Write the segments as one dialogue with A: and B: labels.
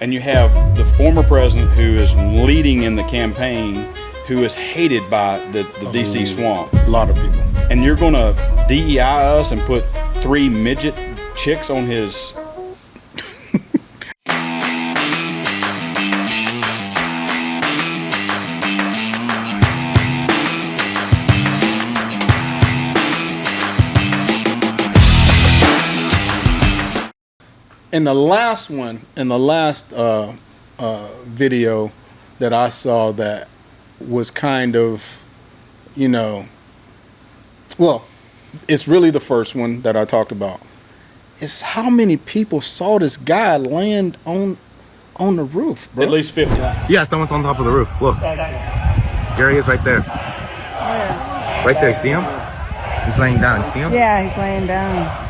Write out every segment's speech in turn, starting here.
A: and you have the former president who is leading in the campaign, who is hated by the DC swamp.
B: A lot of people.
A: And you're going to DEI us and put 3 midget chicks on his...
B: In the last video that I saw that was kind of, you know, well, it's really the first one that I talked about. It's how many people saw this guy land on the roof, bro.
A: At least 50.
C: Yeah, someone's on top of the roof. Look. There he is right there. Where? Right there, see him? He's laying down, see him?
D: Yeah, he's laying down.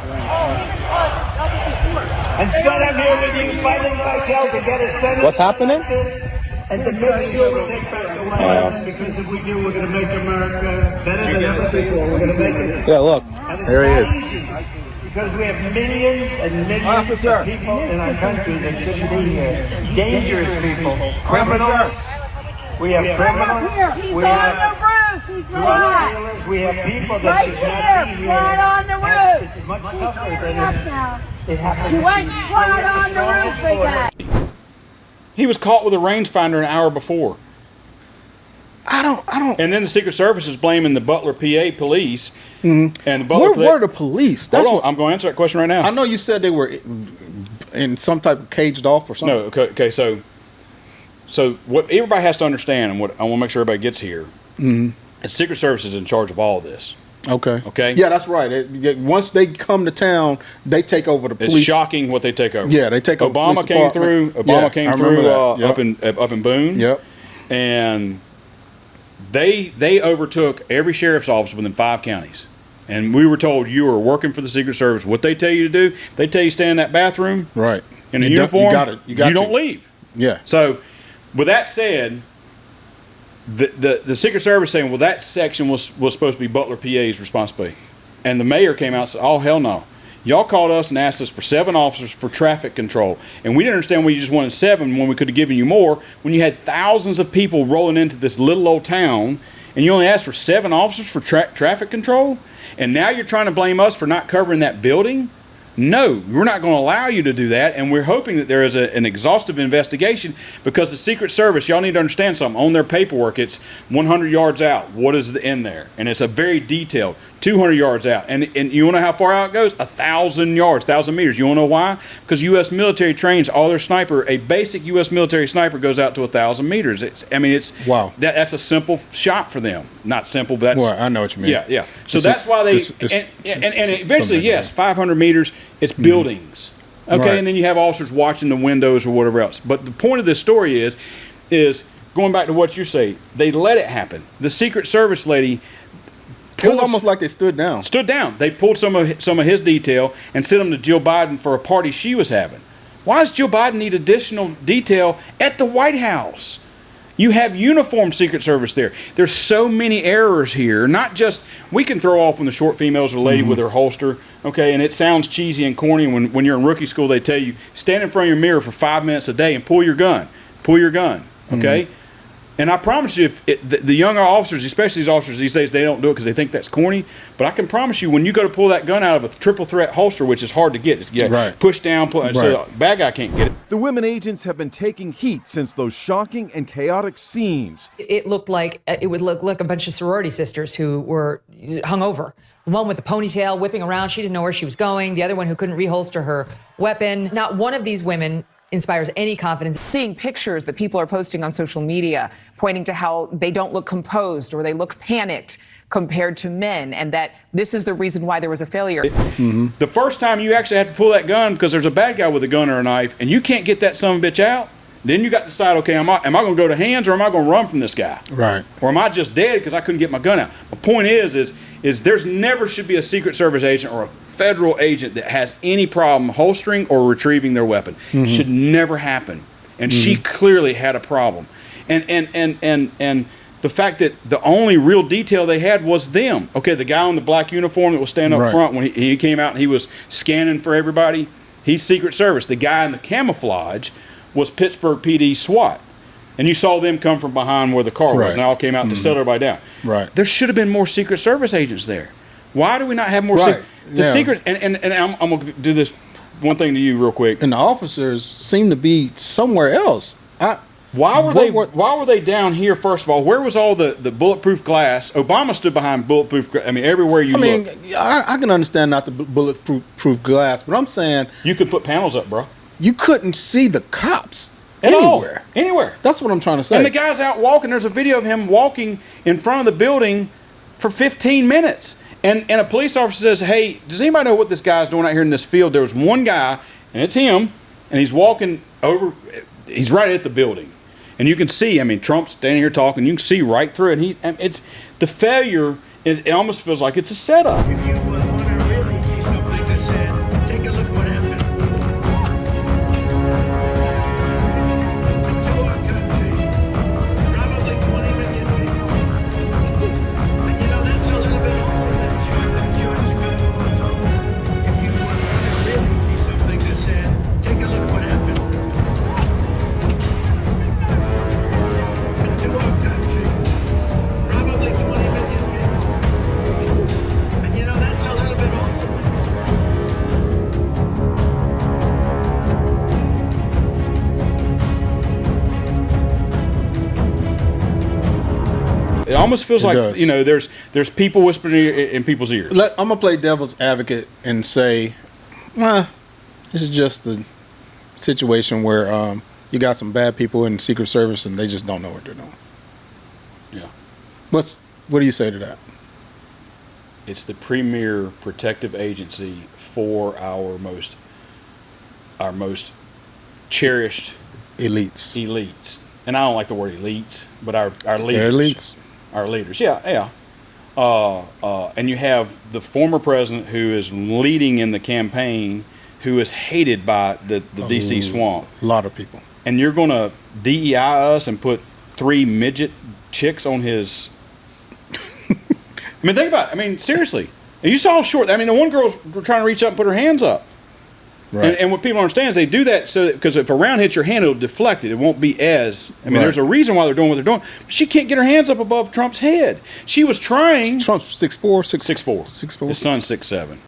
E: And so I'm here with you fighting like hell to get a Senate.
B: What's happening?
E: And to make sure we take back the White House, because if we do, we're going to make America better than ever before. We're going to make it.
B: Yeah, look.
C: There he is.
E: Because we have millions and millions of people in our country that shouldn't be here. Dangerous people. Criminals. We have criminals. We have drug dealers. We have people that should not be here.
D: Right on the roof.
E: It's much tougher than it happens.
D: You went right on the roof, big guy.
A: He was caught with a rangefinder an hour before.
B: I don't.
A: And then the Secret Service is blaming the Butler, PA police. And the Butler
B: Where were the police?
A: Hold on, I'm going to answer that question right now.
B: I know you said they were in some type of caged off or something.
A: No, okay, so what everybody has to understand, and what I want to make sure everybody gets here, the Secret Service is in charge of all this.
B: Okay.
A: Okay.
B: Yeah, that's right. Once they come to town, they take over the police.
A: It's shocking what they take over.
B: Yeah, they take over.
A: Obama came through. Obama came through up in Boone.
B: Yep.
A: And they overtook every sheriff's office within 5 counties. And we were told you are working for the Secret Service. What they tell you to do, they tell you stand in that bathroom.
B: Right.
A: In a uniform.
B: You got it. You
A: don't leave.
B: Yeah.
A: So, with that said, the Secret Service saying, well, that section was supposed to be Butler, PA's responsibility. And the mayor came out and said, oh, hell no. Y'all called us and asked us for 7 officers for traffic control. And we didn't understand why you just wanted 7 when we could have given you more, when you had thousands of people rolling into this little old town, and you only asked for 7 officers for traffic control? And now you're trying to blame us for not covering that building? No, we're not going to allow you to do that, and we're hoping that there is an exhaustive investigation, because the Secret Service, y'all need to understand something, on their paperwork it's 100 yards out, what is in there, and it's a very detailed 200 yards out, and you want to know how far out it goes? 1,000 yards, 1,000 meters. You want to know why? Because U.S. military trains all their sniper, a basic U.S. military sniper goes out to 1,000 meters.
B: Wow.
A: That's a simple shot for them. Not simple, but that's...
B: Well, I know what you mean.
A: Yeah. So that's why they... And eventually, yes, 500 meters, it's buildings. Okay,
B: Right.
A: and then you have officers watching the windows or whatever else. But the point of this story is going back to what you say, they let it happen. The Secret Service lady...
B: It was almost like they stood down.
A: They pulled some of his detail and sent them to Jill Biden for a party she was having. Why does Jill Biden need additional detail at the White House? You have uniformed Secret Service there. There's so many errors here. Not just, we can throw off when the short females are a lady with her holster, okay, and it sounds cheesy and corny. When you're in rookie school, they tell you, stand in front of your mirror for 5 minutes a day and pull your gun. Pull your gun, okay? And I promise you, the younger officers, especially these officers these days, they don't do it because they think that's corny. But I can promise you, when you go to pull that gun out of a triple threat holster, which is hard to get, push down, so the bad guy can't get it.
F: The women agents have been taking heat since those shocking and chaotic scenes.
G: It looked like it would look like a bunch of sorority sisters who were hungover. The one with the ponytail whipping around, she didn't know where she was going. The other one who couldn't reholster her weapon. Not one of these women inspires any confidence.
H: Seeing pictures that people are posting on social media pointing to how they don't look composed or they look panicked compared to men, and that this is the reason why there was a failure.
A: The first time you actually have to pull that gun because there's a bad guy with a gun or a knife, and you can't get that son of a bitch out, then you got to decide, okay, am I going to go to hands or am I going to run from this guy?
B: Right.
A: Or am I just dead because I couldn't get my gun out? My point is there's never should be a Secret Service agent or a federal agent that has any problem holstering or retrieving their weapon. Should never happen. And she clearly had a problem. And the fact that the only real detail they had was them. Okay, the guy in the black uniform that was standing up front when he came out and he was scanning for everybody, he's Secret Service. The guy in the camouflage was Pittsburgh PD SWAT. And you saw them come from behind where the car was,
B: Right.
A: and they all came out to settle everybody down.
B: Right.
A: There should have been more Secret Service agents there. Why do we not have more?
B: Right.
A: The
B: Yeah.
A: secret, and I'm gonna do this one thing to you real quick.
B: And the officers seem to be somewhere else.
A: Why were they down here? First of all, where was all the bulletproof glass? Obama stood behind bulletproof. I mean, everywhere you look,
B: I can understand not the bulletproof glass, but I'm saying
A: you could put panels up, bro.
B: you couldn't see the cops
A: At all.
B: anywhere.
A: Anywhere.
B: That's what I'm trying to say.
A: And the guy's out walking. There's a video of him walking in front of the building for 15 minutes. And a police officer says, hey, does anybody know what this guy's doing out here in this field? There was one guy, and it's him, and he's walking over. He's right at the building. And you can see, I mean, Trump's standing here talking. You can see right through it. And it's the failure. It almost feels like it's a setup.
E: If you want to really see something that's said, take a look what happened to our country. Probably 20 million people. And you know, that's a little bit older than George was older. If you want to really see something that's said, take a look what happened to our country. Probably 20 million people. And you know, that's a little bit older.
A: It almost feels
B: It
A: like,
B: does.
A: you know, there's people whispering in people's ears.
B: I'm gonna play devil's advocate and say, this is just a situation where you got some bad people in the Secret Service and they just don't know what they're doing.
A: Yeah.
B: What do you say to that?
A: It's the premier protective agency for our most cherished
B: Elites.
A: And I don't like the word elites, but our leaders.
B: They're elites.
A: Our leaders. Yeah. And you have the former president who is leading in the campaign, who is hated by the DC swamp.
B: A lot of people.
A: And you're going to DEI us and put 3 midget chicks on his. I mean, think about it. I mean, seriously. And you saw how short. I mean, the one girl's trying to reach up and put her hands up.
B: Right.
A: And what people don't understand is they do that so because if a round hits your hand, it'll deflect it. It won't be as. I mean,
B: Right.
A: there's a reason why they're doing what they're doing. But she can't get her hands up above Trump's head. She was trying.
B: Trump's 6'4",
A: 6'4".
B: 6'4".
A: His son's 6'7".